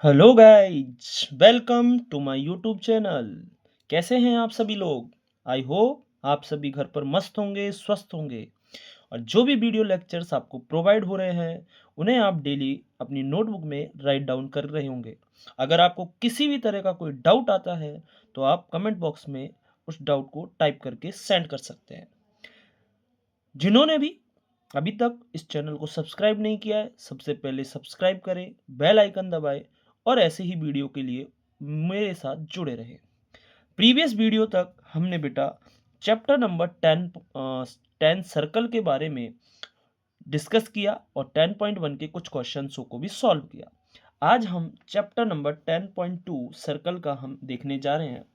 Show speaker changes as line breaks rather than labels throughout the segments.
Hello guys, welcome to my YouTube channel. कैसे हैं आप सभी लोग? आई होप आप सभी घर पर मस्त होंगे, स्वस्थ होंगे। और जो भी वीडियो लेक्चर्स आपको प्रोवाइड हो रहे हैं उन्हें आप डेली अपनी नोटबुक में राइट डाउन कर रहे होंगे। अगर आपको किसी भी तरह का कोई डाउट आता है तो आप कमेंट बॉक्स में उस डाउट को टाइप करके सेंड कर सकते हैं। जिन्होंने भी अभी तक इस चैनल को सब्सक्राइब नहीं किया है, सबसे पहले सब्सक्राइब करें, बेल आइकन दबाएं और ऐसे ही वीडियो के लिए मेरे साथ जुड़े रहें। प्रीवियस वीडियो तक हमने बेटा चैप्टर नंबर 10 सर्कल के बारे में डिस्कस किया और 10.1 के कुछ क्वेश्चंसों को भी सॉल्व किया। आज हम चैप्टर नंबर 10.2 सर्कल का हम देखने जा रहे हैं,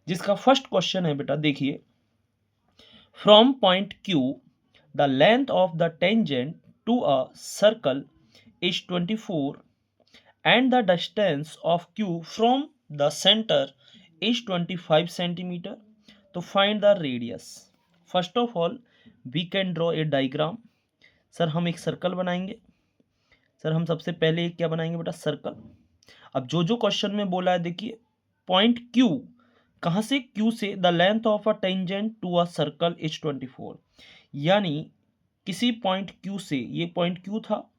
जिसका फर्स्ट क्वेश्चन है बेटा, देखिए। From point Q, the length of the tangent to a circle is 24 and the distance of Q from the center is 25 centimeter. To find the radius. First of all, we can draw a diagram. Sir हम एक circle बनाएंगे। Sir हम सबसे पहले क्या बनाएंगे बेटा? Circle. अब जो जो क्वेश्चन में बोला है देखिए, पॉइंट Q, कहाँ से? Q से the length of a tangent to a circle is 24, यानी किसी पॉइंट Q से, ये पॉइंट Q था,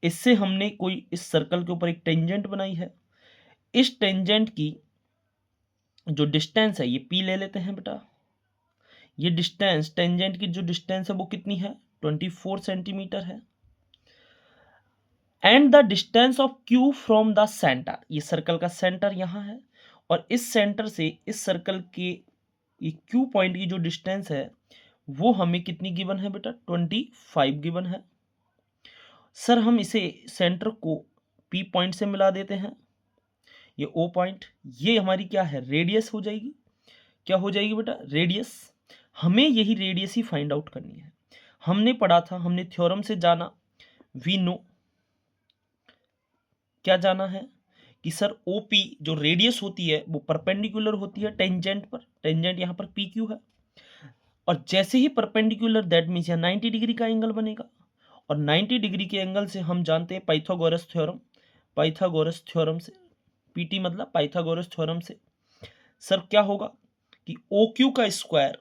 इससे हमने कोई इस सर्कल के ऊपर एक टेंजेंट बनाई है। इस टेंजेंट की जो डिस्टेंस है, ये P ले लेते हैं बेटा। ये डिस्टेंस, टेंजेंट की जो डिस्टेंस है वो कितनी है? 24 सेंटीमीटर है। And the distance of Q from the centre, ये सर्कल का सेंटर यहाँ है और इस सेंटर से इस सर्कल के ये Q पॉइंट की जो डिस्टेंस है वो हमें कितनी गिवन है बेटा? 25 गिवन है। सर हम इसे सेंटर को P पॉइंट से मिला देते हैं। ये O पॉइंट, ये हमारी क्या है? रेडियस हो जाएगी। क्या हो जाएगी बेटा? रेडियस। हमें यही रेडियस ही फाइंड आउट करनी है। हमने पढ़ा था, हमने थ्योरम से जाना, वी नो, क्या जाना है कि सर OP जो रेडियस होती है वो परपेंडिकुलर होती है टेंजेंट पर। टेंजेंट यहाँ पर PQ है और जैसे ही परपेंडिकुलर, दैट मीन्स यहाँ 90 डिग्री का एंगल बनेगा और 90 डिग्री के एंगल से हम जानते हैं पाइथागोरस थ्योरम। पाइथागोरस थ्योरम से, PT मतलब पाइथागोरस थ्योरम से सर क्या होगा कि OQ का स्क्वायर,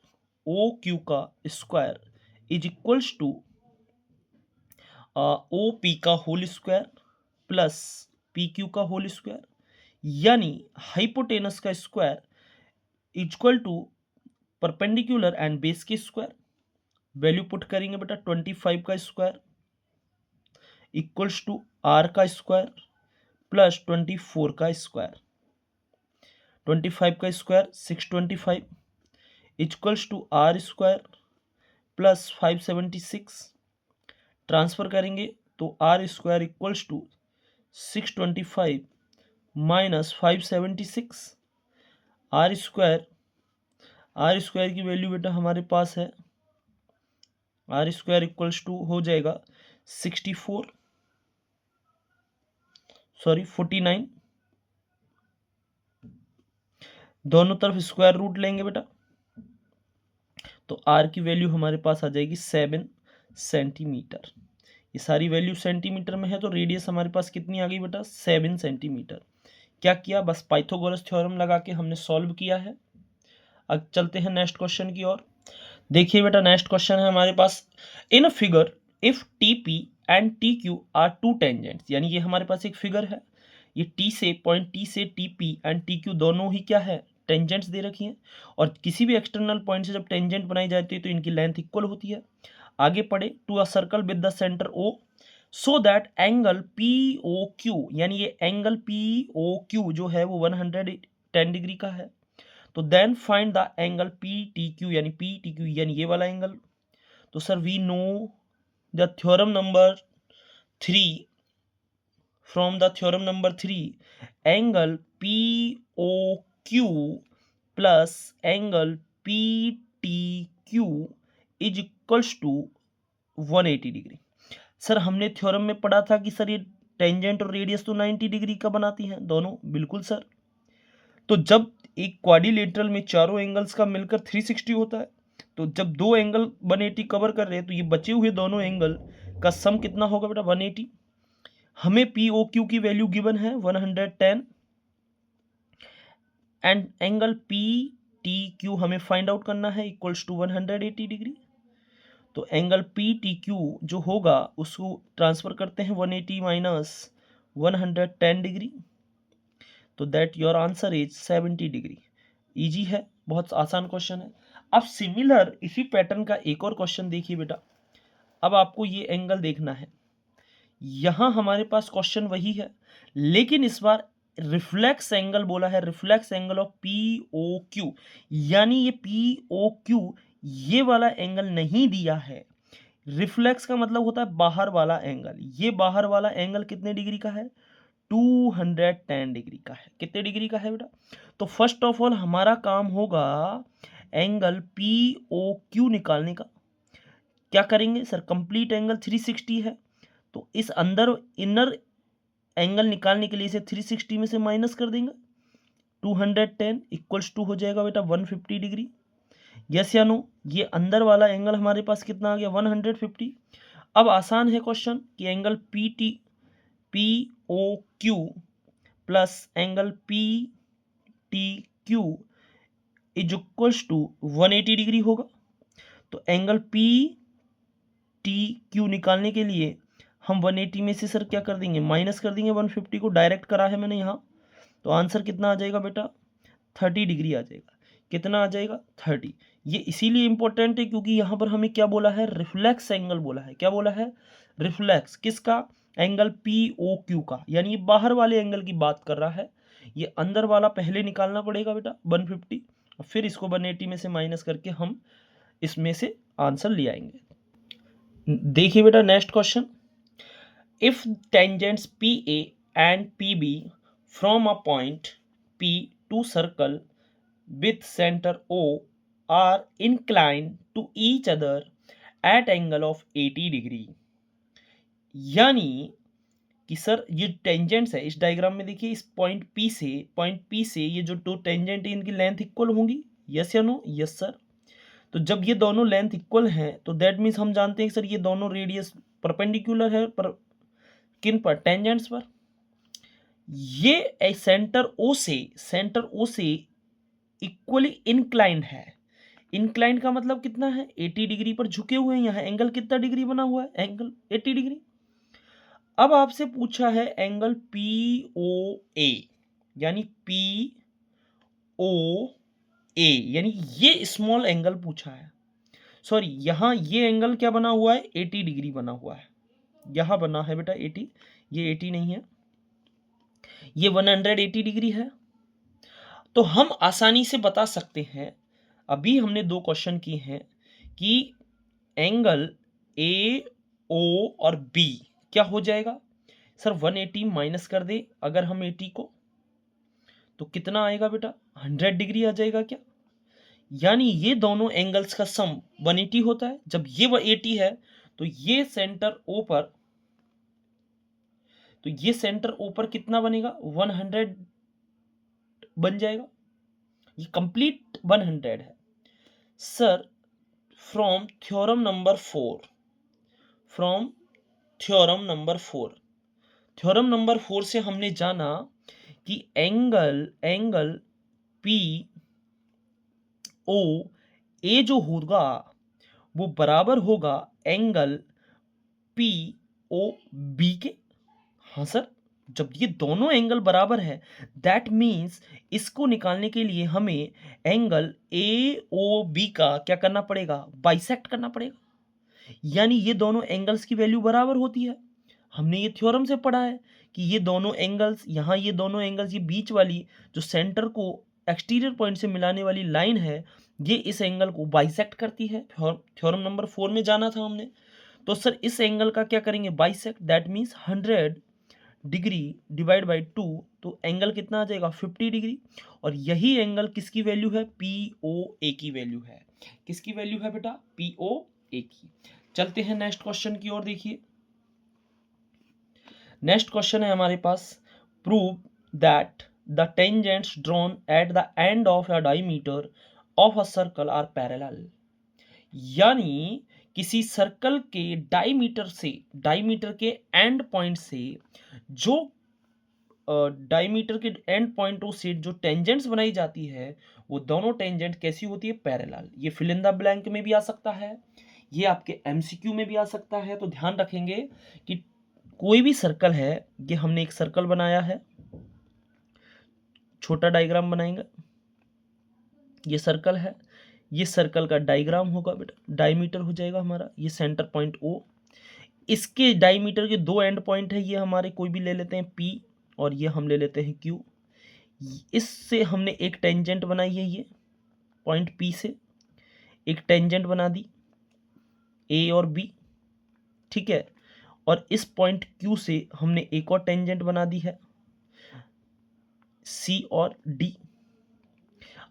OQ का square is equals to OP का होल स्क्वायर प्लस PQ का होल स्क्वायर, यानी हाइपोटेनस का square equal to perpendicular and base के स्क्वायर। वैल्यू पुट करेंगे बेटा, 25 का स्क्वायर इक्वल्स टू R का स्क्वायर प्लस 24 का स्क्वायर। 25 का square 625 equals to R square plus 576। Transfer करेंगे तो R square equals to 625 minus 576। R square की वैल्यू बेटा हमारे पास है, R स्क्वायर इक्वल्स टू हो जाएगा 49। दोनों तरफ स्क्वायर रूट लेंगे बेटा तो R की वैल्यू हमारे पास आ जाएगी 7 सेंटीमीटर। ये सारी वैल्यू सेंटीमीटर में है तो रेडियस हमारे पास कितनी आ गई बेटा? 7 सेंटीमीटर। क्या किया? बस पाइथागोरस थ्योरम लगा के हमने सॉल्व किया है। अब चलते हैं नेक्स्ट क्वेश्चन की ओर। देखिए बेटा, नेक्स्ट क्वेश्चन है हमारे पास, in a figure if TP and TQ are two tangents, यानी ये हमारे पास एक फिगर है, ये पॉइंट T से TP एंड TQ दोनों ही क्या है? टेंजेंट्स दे रखी हैं और किसी भी एक्सटर्नल पॉइंट से जब टेंजेंट बनाई जाती है तो इनकी लेंथ इक्वल होती है। आगे पढ़े, to a circle with the centre O so that angle POQ, यानी ये एंगल POQ जो है वो 110 डिग्री का है। तो then find the angle PTQ, यानी PTQ यानी ये वाला एंगल। तो sir we know the theorem number 3, from the theorem number 3 angle POQ plus angle PTQ is equals to 180 degree. Sir हमने थ्योरम में पढ़ा था कि सर ये टेंजेंट और रेडियस तो 90 डिग्री का बनाती हैं दोनों। बिल्कुल सर। तो जब एक क्वाड्रिलेटरल में चारों एंगल्स का मिलकर 360 होता है, तो जब दो एंगल 180 कवर कर रहे हैं तो ये बचे हुए दोनों एंगल का सम कितना होगा बेटा? 180। हमें पी ओ क्यू की वैल्यू गिवन है 110 and angle P T Q हमें फाइंड आउट करना है इक्वल्स टू 180 डिग्री। तो एंगल पी टी क्यू जो होगा उसको ट्रांसफर करते हैं 180 माइनस 110 डिग्री, तो that your answer is 70 degree. Easy है, बहुत आसान क्वेश्चन है। अब सिमिलर इसी पैटर्न का एक और क्वेश्चन देखिए बेटा। अब आपको ये एंगल देखना है, यहां हमारे पास क्वेश्चन वही है, लेकिन इस बार रिफ्लेक्स एंगल बोला है, reflex angle of P O Q, यानी ये पी ओ क्यू ये वाला एंगल नहीं दिया है। रिफ्लेक्स का मतलब होता है बाहर वाला एंगल, ये बाहर वाला एंगल कितने डिग्री का है, 210 डिग्री का है। कितने डिग्री का है बेटा? तो फर्स्ट ऑफ ऑल हमारा काम होगा एंगल पी ओ क्यू निकालने का। क्या करेंगे सर, कंप्लीट एंगल 360 है, तो इस अंदर इनर एंगल निकालने के लिए इसे 360 में से माइनस कर देंगे, 210 इक्वल्स टू हो जाएगा बेटा 150 डिग्री। यस या नो? ये अंदर वाला एंगल हमारे पास कितना आ गया, 150। अब आसान है क्वेश्चन कि angle P O Q plus angle P T Q is equals to 180 degree होगा। तो एंगल पी टी क्यू निकालने के लिए हम 180 में से सर क्या कर देंगे, माइनस कर देंगे 150 को, डायरेक्ट करा है मैंने यहाँ। तो आंसर कितना आ जाएगा बेटा, 30 डिग्री आ जाएगा। कितना आ जाएगा, 30। ये इसीलिए इंपॉर्टेंट है क्योंकि यहाँ पर हमें क्या बोला है, रिफ्लेक्स एंगल बोला है। क्या बोला है, रिफ्लेक्स किसका, एंगल पी ओ क्यू का, यानी ये बाहर वाले एंगल की बात कर रहा है। ये अंदर वाला पहले निकालना पड़ेगा बेटा 150, और फिर इसको 180 में से माइनस करके हम इसमें से आंसर ले आएंगे। देखिए बेटा next question, if tangents P A and P B from a point P to circle with center O are inclined to each other at angle of 80 degree. यानी कि सर ये टेंजेंट्स है, इस डायग्राम में देखिए, इस पॉइंट P से ये जो दो टेंजेंट है इनकी लेंथ इक्वल होंगी। यस या नो? Yes sir. तो जब ये दोनों लेंथ इक्वल हैं तो दैट मीन्स हम जानते हैं सर ये दोनों रेडियस परपेंडिकुलर है पर किन पर, टेंजेंट्स पर। ये सेंटर ओ से इक्वली इंक्लाइंड है। इंक्लाइंड का मतलब कितना है, 80 डिग्री पर झुके हुए हैं। यहाँ एंगल कितना डिग्री बना हुआ है, एंगल 80 डिग्री। अब आपसे पूछा है एंगल पी ओ ए, यानी पी ओ ए, यानी ये स्मॉल एंगल पूछा है। सॉरी, यहां ये एंगल क्या बना हुआ है, 80 डिग्री बना हुआ है। यहां बना है बेटा 80, ये 80 नहीं है, ये 180 डिग्री है। तो हम आसानी से बता सकते हैं, अभी हमने दो क्वेश्चन किए हैं कि एंगल ए ओ और बी क्या हो जाएगा सर, 180 माइनस कर दे अगर हम 80 को, तो कितना आएगा बेटा, 100 डिग्री आ जाएगा क्या। यानी ये दोनों एंगल्स का सम 180 होता है। जब ये 180 है तो ये सेंटर ओ पर कितना बनेगा, 100 बन जाएगा। ये कंप्लीट 100 है सर। फ्रॉम थ्योरम नंबर 4 से हमने जाना कि एंगल पी ओ ए जो होगा वो बराबर होगा एंगल पी ओ बी के। हाँ सर, जब ये दोनों एंगल बराबर है दैट मीन्स इसको निकालने के लिए हमें एंगल ए ओ बी का क्या करना पड़ेगा, बाइसेक्ट करना पड़ेगा। यानी ये दोनों एंगल्स की वैल्यू बराबर होती है। हमने ये थ्योरम से पढ़ा है कि ये दोनों एंगल्स, यहाँ ये दोनों एंगल्स, ये बीच वाली जो सेंटर को एक्सटीरियर पॉइंट से मिलाने वाली लाइन है, ये इस एंगल को बाइसेक्ट करती है। थ्योरम नंबर 4 में जाना था हमने। तो सर इस एंगल का क्या करेंगे, bisect, that means 100 degree divide by 2, तो एंगल कितना आ जाएगा, 50 डिग्री। और यही एंगल किसकी वैल्यू है, पी ओ ए की वैल्यू है। किसकी वैल्यू है बेटा, पी ओ ए की। चलते हैं नेक्स्ट क्वेश्चन की ओर। देखिए नेक्स्ट क्वेश्चन है हमारे पास, prove that the tangents drawn at the end of a diameter of a circle are parallel. यानी किसी सर्कल के डायमीटर के एंड पॉइंट से जो डायमीटर के एंड पॉइंटों से जो टेंजेंट्स बनाई जाती है वो दोनों टेंजेंट कैसी होती है, पैरेलल। ये फिल इन द ब्लैंक में भी आ सकता है, ये आपके एमसीक्यू में भी आ सकता है। तो ध्यान रखेंगे कि कोई भी सर्कल है, ये हमने एक सर्कल बनाया है, छोटा डायग्राम बनाएंगे, ये सर्कल है, ये सर्कल का डायग्राम होगा बेटा, डायमीटर हो जाएगा हमारा, ये सेंटर पॉइंट ओ, इसके डायमीटर के दो एंड पॉइंट है, ये हमारे कोई भी ले लेते हैं पी और ये हम ले लेते हैं क्यू। इससे हमने एक टेंजेंट बनाई है, ये पॉइंट पी से एक टेंजेंट बना दी ए और बी, ठीक है। और इस पॉइंट क्यू से हमने एक और टेंजेंट बना दी है सी और डी।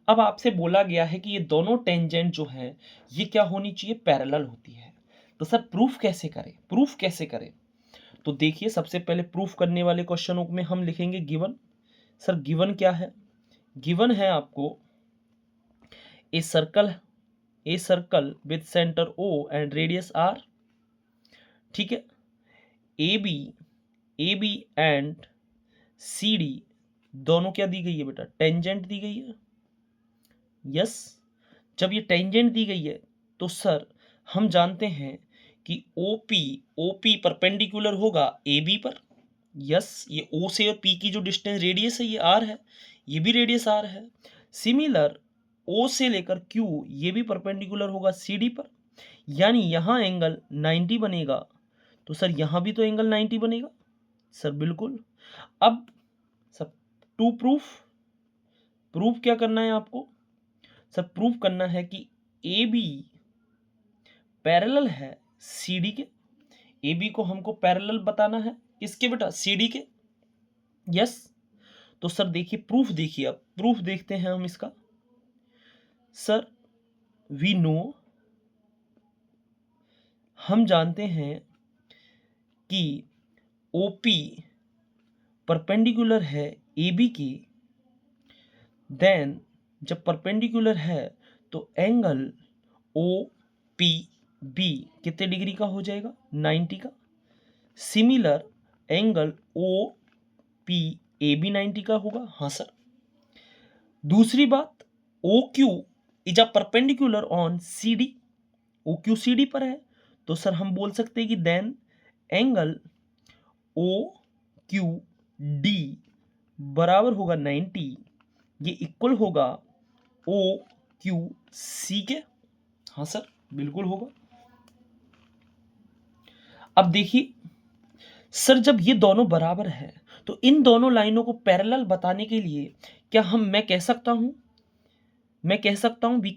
अब आपसे बोला गया है कि ये दोनों टेंजेंट जो है ये क्या होनी चाहिए, पैरेलल होती है। तो सर प्रूफ कैसे करें, प्रूफ कैसे करें? तो देखिए, सबसे पहले प्रूफ करने वाले क्वेश्चनों में हम लिखेंगे गिवन। सर गिवन क्या है? गिवन है आपको a circle with centre O and radius R, ठीक है। A B and C D दोनों क्या दी गई है बेटा, टेंजेंट दी गई है। यस, जब ये टेंजेंट दी गई है तो सर हम जानते हैं कि ओपी परपेंडिकुलर होगा ए बी पर। यस, ये ओ से और पी की जो डिस्टेंस रेडियस है ये आर है, ये भी रेडियस आर है। सिमिलर ओ से लेकर क्यू ये भी परपेंडिकुलर होगा सी डी पर, यानी यहां एंगल 90 बनेगा। तो सर यहां भी तो एंगल 90 बनेगा सर, बिल्कुल। अब सब टू प्रूफ क्या करना है आपको? सर प्रूफ करना है कि ए बी पैरेलल है सी डी के। ए बी को हमको पैरेलल बताना है किसके बेटा, सी डी के। यस, तो सर देखिए प्रूफ, देखिए अब प्रूफ देखते हैं हम इसका। सर वी नो, हम जानते हैं कि ओपी परपेंडिकुलर है ए बी की, देन जब परपेंडिकुलर है तो एंगल ओ पी बी कितने डिग्री का हो जाएगा, 90 का। Similar angle O P A B 90 का होगा, हाँ सर। दूसरी बात, O Q is a perpendicular on C D, O Q C D पर है, तो सर हम बोल सकते हैं कि then angle O Q D बराबर होगा 90, ये इक्वल होगा ओ क्यू सी के। हाँ सर, बिल्कुल होगा। अब देखिए सर, जब ये दोनों बराबर है तो इन दोनों लाइनों को पैरेलल बताने के लिए क्या मैं कह सकता हूं, वी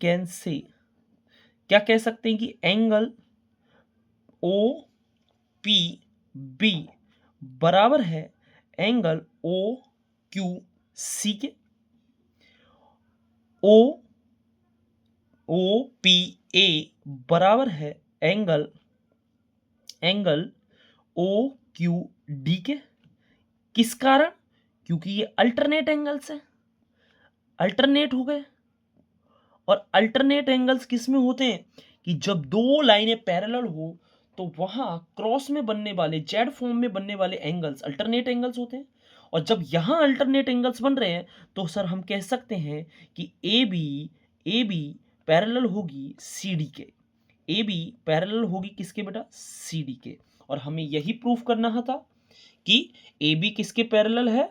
कैन से क्या कह सकते हैं कि एंगल ओ पी बी बराबर है एंगल ओ क्यू सी के। ओ पी ए बराबर है एंगल ओ क्यू डी के। किस कारण? क्योंकि ये अल्टरनेट एंगल्स हैं, अल्टरनेट हो गए। और अल्टरनेट एंगल्स किस में होते हैं कि जब दो लाइनें पैरेलल हो तो वहां क्रॉस में बनने वाले, जेड फॉर्म में बनने वाले एंगल्स अल्टरनेट एंगल्स होते हैं। और जब यहां अल्टरनेट एंगल्स बन रहे हैं तो सर हम कह सकते हैं कि ए बी पैरेलल होगी सी डी के, ए बी पैरेलल होगी किसके बेटा, सी डी के। और हमें यही प्रूफ करना था कि ए बी किसके पैरेलल है,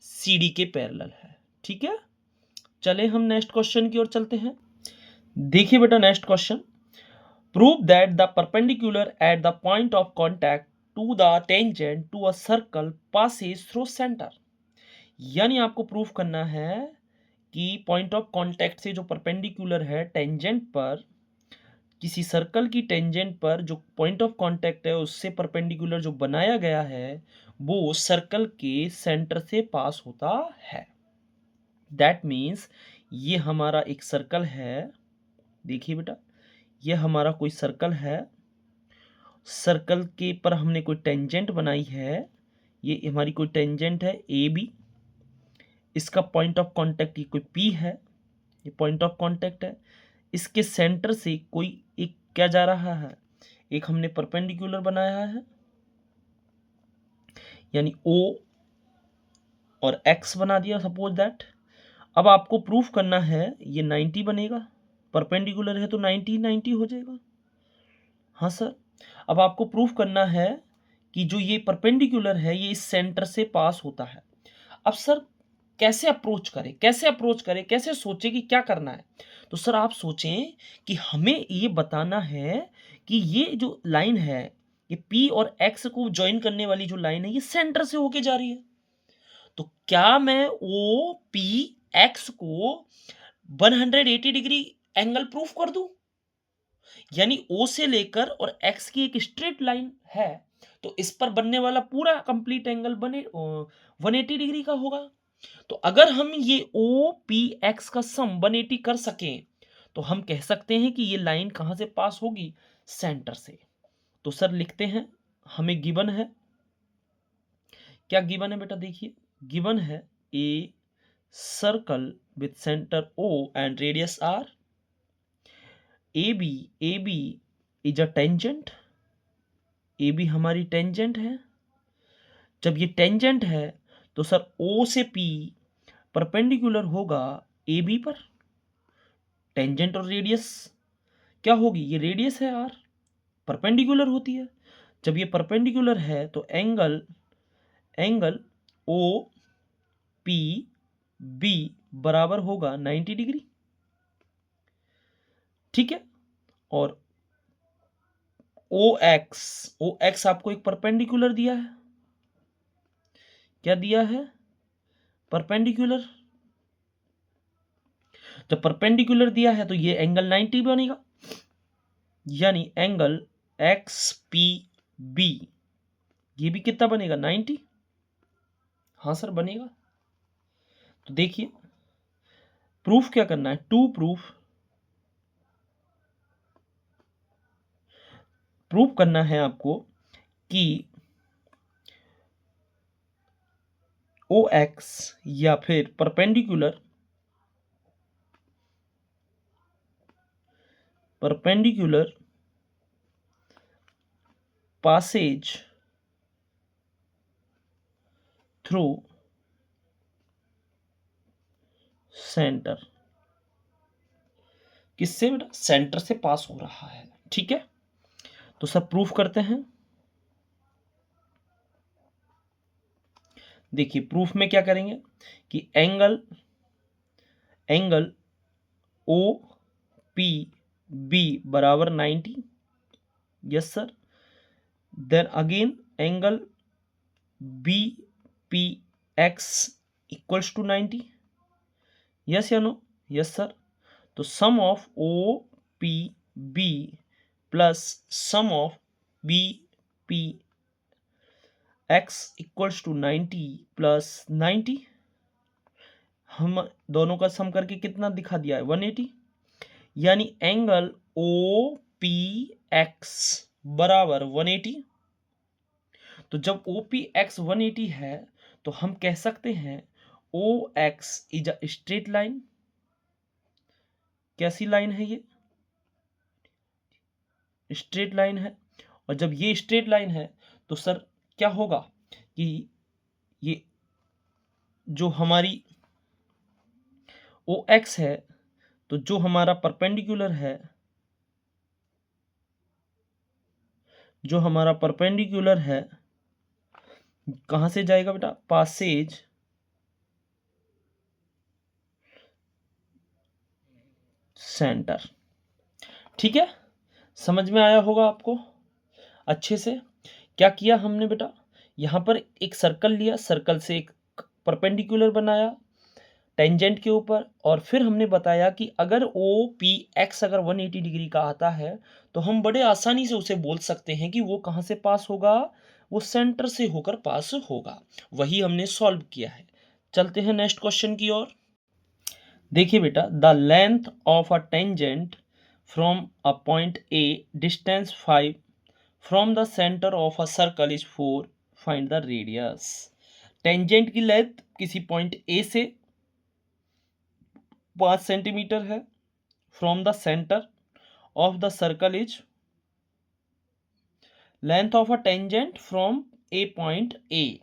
सी डी के पैरेलल है, ठीक है। चले हम नेक्स्ट क्वेश्चन की ओर चलते हैं। देखिए बेटा next question, prove that the perpendicular at the point of contact to the tangent to a circle passes through centre. यानी आपको प्रूफ करना है कि पॉइंट ऑफ कॉन्टैक्ट से जो परपेंडिकुलर है टेंजेंट पर, किसी सर्कल की टेंजेंट पर जो पॉइंट ऑफ कांटेक्ट है उससे परपेंडिकुलर जो बनाया गया है वो सर्कल के सेंटर से पास होता है। दैट मीन्स ये हमारा एक सर्कल है, देखिए बेटा ये हमारा कोई सर्कल है, सर्कल के पर हमने कोई टेंजेंट बनाई है, ये हमारी कोई टेंजेंट है ए बी, इसका पॉइंट ऑफ कांटेक्ट ये कोई पी है, ये पॉइंट ऑफ कांटेक्ट है। इसके सेंटर से कोई एक क्या जा रहा है, एक हमने परपेंडिकुलर बनाया है, यानी O और X बना दिया सपोज दैट। अब आपको प्रूफ करना है ये 90 बनेगा, परपेंडिकुलर है तो 90 90 हो जाएगा। हाँ सर। अब आपको प्रूफ करना है कि जो ये परपेंडिकुलर है ये इस सेंटर से पास होता है। अब सर कैसे अप्रोच करें, कैसे सोचें कि क्या करना है। तो सर आप सोचें कि हमें ये बताना है कि ये जो लाइन है, ये P और X को ज्वाइन करने वाली जो लाइन है ये सेंटर से होके जा रही है। तो क्या मैं ओ पी एक्स को 180 डिग्री एंगल प्रूफ कर दूं, यानी O से लेकर और X की एक स्ट्रेट लाइन है तो इस पर बनने वाला पूरा कंप्लीट एंगल बने 180 डिग्री का होगा। तो अगर हम ये ओ पी एक्स का सम 180 कर सकें तो हम कह सकते हैं कि ये लाइन कहां से पास होगी, सेंटर से। तो सर लिखते हैं, हमें गिवन है, क्या गिवन है बेटा, देखिए गिवन है a circle with centre O and radius R, AB is a tangent, AB हमारी टेंजेंट है। जब ये टेंजेंट है तो सर O से P परपेंडिकुलर होगा AB पर। टेंजेंट और रेडियस क्या होगी, ये रेडियस है R, परपेंडिकुलर होती है। जब ये परपेंडिकुलर है तो एंगल ओ पी बी बराबर होगा 90 डिग्री, ठीक है। और ओ एक्स आपको एक परपेंडिकुलर दिया है, क्या दिया है, परपेंडिकुलर। जब परपेंडिकुलर दिया है तो ये एंगल 90 बनेगा, यानी एंगल एक्स पी बी ये भी कितना बनेगा, 90। हाँ सर बनेगा। तो देखिए प्रूफ क्या करना है, टू प्रूफ करना है आपको कि ओ एक्स या फिर परपेंडिकुलर पासेज थ्रू सेंटर, किससे बेटा, सेंटर से पास हो रहा है, ठीक है। तो सब प्रूफ करते हैं। देखिए प्रूफ में क्या करेंगे कि एंगल ओ पी बी बराबर 90, yes sir. Then again angle B P X equals to 90, yes या नो, यस सर। तो sum of O P B plus sum of B P X equals to 90 plus 90, हम दोनों का सम करके कितना दिखा दिया है, 180। यानी एंगल ओ पी एक्स बराबर 180। तो जब ओ पी एक्स 180 है तो हम कह सकते हैं O X is a straight line. कैसी लाइन है ये, स्ट्रेट लाइन है। और जब ये स्ट्रेट लाइन है तो सर क्या होगा कि ये जो हमारी ओ एक्स है तो जो हमारा परपेंडिकुलर है, जो हमारा परपेंडिकुलर है कहां से जाएगा बेटा, पासेज सेंटर, ठीक है। समझ में आया होगा आपको अच्छे से। क्या किया हमने बेटा, यहां पर एक सर्कल लिया, सर्कल से एक परपेंडिकुलर बनाया टेंजेंट के ऊपर, और फिर हमने बताया कि अगर ओ पी एक्स अगर 180 डिग्री का आता है तो हम बड़े आसानी से उसे बोल सकते हैं कि वो कहां से पास होगा, वो सेंटर से होकर पास होगा। वही हमने सॉल्व किया है। चलते हैं नेक्स्ट क्वेश्चन की ओर। देखिए बेटा, the length of a tangent from a point A distance 5 from the centre of a circle is 4, find the radius. Tangent की लेंथ किसी पॉइंट ए से 5 सेंटीमीटर है, from the centre of the circle is length of a tangent from A point A.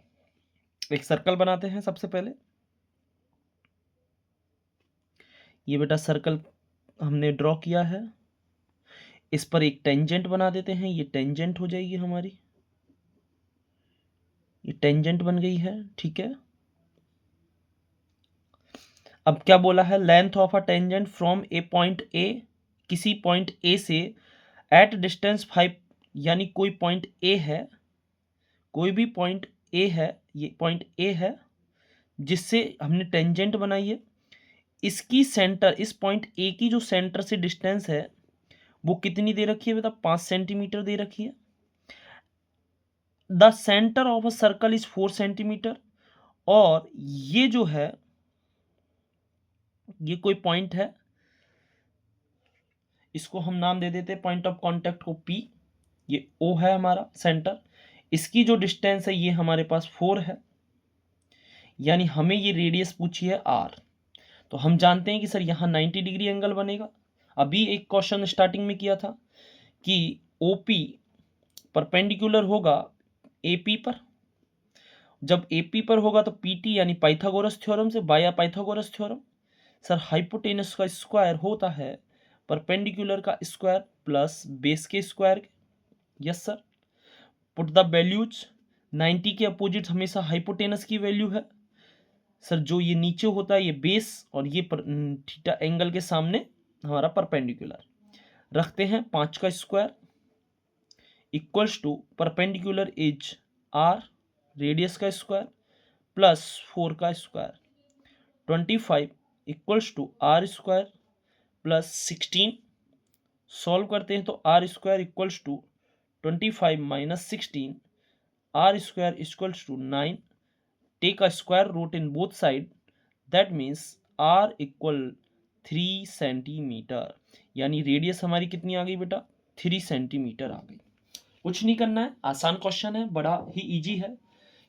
एक circle बनाते हैं सबसे पहले। ये बेटा सर्कल हमने ड्रॉ किया है, इस पर एक टेंजेंट बना देते हैं। ये टेंजेंट हो जाएगी हमारी, ये टेंजेंट बन गई है, ठीक है। अब क्या बोला है, length of a tangent from A point A, किसी पॉइंट ए से एट डिस्टेंस 5, यानी कोई पॉइंट ए है, कोई भी पॉइंट ए है, ये पॉइंट ए है जिससे हमने टेंजेंट बनाई है। इसकी सेंटर, इस पॉइंट ए की जो सेंटर से डिस्टेंस है वो कितनी दे रखी है बेटा, 5 सेंटीमीटर दे रखी है। The centre of a circle is 4 centimetre. और ये जो है, ये कोई पॉइंट है, इसको हम नाम दे देते हैं पॉइंट ऑफ कांटेक्ट को P। ये O है हमारा सेंटर, इसकी जो डिस्टेंस है ये हमारे पास 4 है, यानी हमें ये रेडियस पूछी है R। तो हम जानते हैं कि सर यहाँ 90 डिग्री एंगल बनेगा। अभी एक क्वेश्चन स्टार्टिंग में किया था कि OP परपेंडिकुलर होगा AP पर। जब AP पर होगा तो PT यानी पाइथागोरस थ्योरम से, बाया पाइथागोरस थ्योरम। सर हाइपोटेनस का स्क्वायर होता है परपेंडिकुलर का स्क्वायर प्लस बेस के square. Yes sir. Put the values, 90 के अपोजिट हमेशा हाइपोटेनस की वैल्यू है। सर जो ये नीचे होता है ये बेस, और ये थीटा एंगल के सामने हमारा परपेंडिकुलर। रखते हैं 5 का square equals to perpendicular is R, radius का स्क्वायर प्लस 4 का square. 25 equals to R square plus 16। Solve करते हैं तो R square equals to 25 minus 16, R square equals to 9। Take a square root in both side, that means R equal 3 centimetre. यानी radius हमारी कितनी आ गई बेटा, 3 centimetre आ गई। कुछ नहीं करना है, आसान क्वेश्चन है, बड़ा ही इजी है।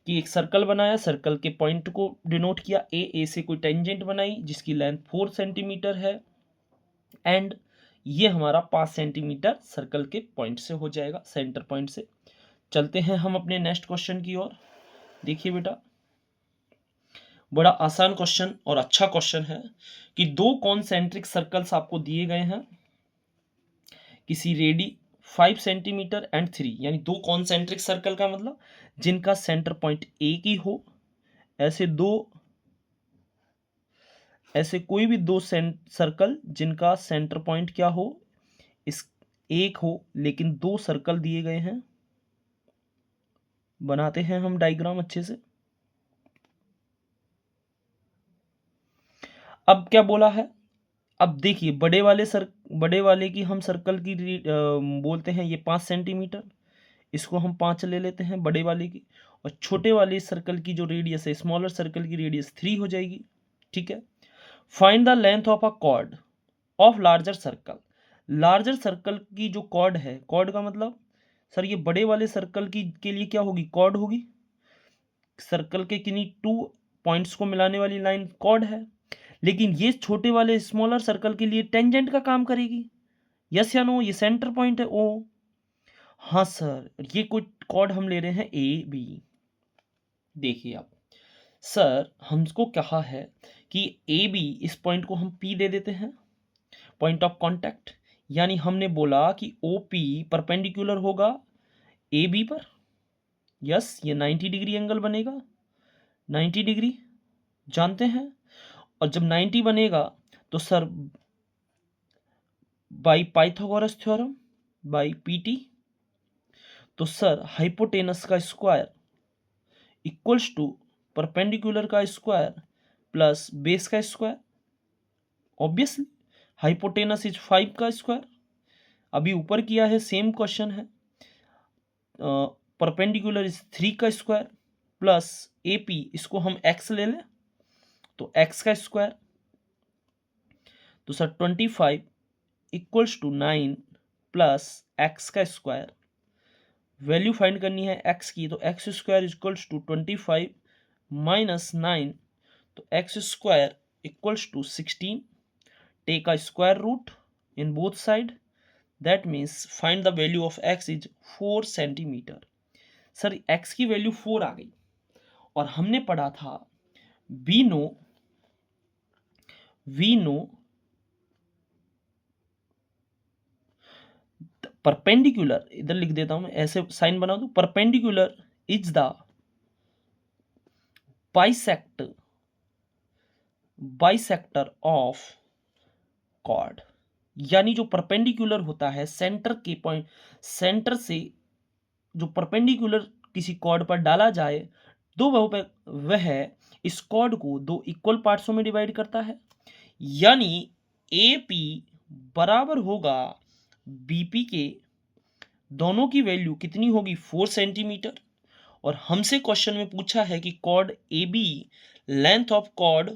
कि एक सर्कल बनाया, सर्कल के पॉइंट को डिनोट किया, ए से कोई टेंजेंट बनाई जिसकी लेंथ 4 सेंटीमीटर है, एंड ये हमारा 5 सेंटीमीटर सर्कल के पॉइंट से हो जाएगा, सेंटर पॉइंट से। चलते हैं हम अपने नेक्स्ट क्वेश्चन की ओर। देखिए बेटा, बड़ा आसान क्वेश्चन और अच्छा क्वेश्चन है कि दो कॉन्सेंट्रिक सर्कल्स आपको दिए गए हैं, किसी रेडी 5 सेंटीमीटर एंड 3, यानी दो कॉन्सेंट्रिक सर्कल का मतलब जिनका सेंटर पॉइंट एक ही हो। ऐसे कोई भी दो सर्कल जिनका सेंटर पॉइंट क्या हो, इस एक हो, लेकिन दो सर्कल दिए गए हैं। बनाते हैं हम डायग्राम अच्छे से। अब क्या बोला है, अब देखिए बड़े वाले की हम सर्कल की बोलते हैं ये 5 सेंटीमीटर, इसको हम 5 ले लेते हैं बड़े वाले की। और छोटे वाले सर्कल की जो रेडियस है, स्मॉलर सर्कल की रेडियस 3 हो जाएगी, ठीक है। Find the length of a cord of larger circle. Larger circle की जो कॉर्ड है, कॉर्ड का मतलब सर ये बड़े वाले सर्कल की के लिए क्या होगी, कॉर्ड होगी। सर्कल के किन्हीं 2 पॉइंट्स को मिलाने वाली लाइन कॉर्ड है, लेकिन ये छोटे वाले स्मॉलर सर्कल के लिए टेंजेंट का काम करेगी। यस या नो, ये सेंटर पॉइंट है ओ। हाँ सर, ये कोई कॉर्ड हम ले रहे हैं ए बी। देखिए आप, सर हमको कहा है कि ए बी, इस पॉइंट को हम पी दे देते हैं, पॉइंट ऑफ कांटेक्ट। यानी हमने बोला कि ओ पी परपेंडिकुलर होगा ए बी पर। यस, ये 90 डिग्री एंगल बनेगा, 90 डिग्री जानते हैं। और जब 90 बनेगा तो sir by Pythagoras theorem, by PT, तो सर हाइपोटेनस का स्क्वायर इक्वल्स टू परपेंडिकुलर का स्क्वायर प्लस बेस का स्क्वायर। ऑब्वियसली हाइपोटेनस इज 5 का स्क्वायर। अभी ऊपर किया है, सेम क्वेश्चन है। परपेंडिकुलर इज 3 का स्क्वायर प्लस ए पी, इसको हम एक्स ले लें तो एक्स का स्क्वायर। तो sir 25 equals to 9 plus x का स्क्वायर। वैल्यू फाइंड करनी है एक्स की, तो x square equals to 25 minus 9, तो x square equals to 16। Take a square root, in both side. That means find the value of x is 4 centimetre. Sir x की value 4 आ गई और हमने पढ़ा था we know परपेंडिकुलर, इधर लिख देता हूं मैं, ऐसे साइन बना दूं, perpendicular is the bisector of chord. यानी जो परपेंडिकुलर होता है सेंटर के पॉइंट, सेंटर से जो परपेंडिकुलर किसी कॉर्ड पर डाला जाए तो वह इस कॉर्ड को दो इक्वल पार्ट्सों में डिवाइड करता है. यानी AP बराबर होगा BP के, दोनों की वैल्यू कितनी होगी 4 सेंटीमीटर. और हमसे क्वेश्चन में पूछा है कि chord AB, length of chord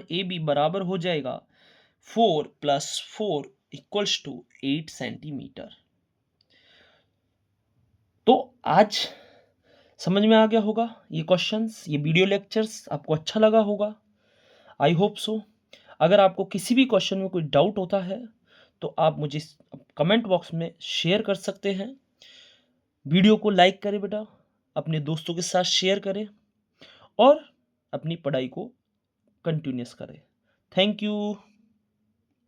AB बराबर हो जाएगा 4 + 4 = 8 सेंटीमीटर. तो आज समझ में आ गया होगा ये क्वेश्चंस, ये वीडियो लेक्चर्स आपको अच्छा लगा होगा, आई होप सो. अगर आपको किसी भी क्वेश्चन में कोई डाउट होता है तो आप मुझे कमेंट बॉक्स में शेयर कर सकते हैं. वीडियो को लाइक करें बेटा, अपने दोस्तों के साथ शेयर करें और अपनी पढ़ाई को कंटिन्यूस करें. Thank you.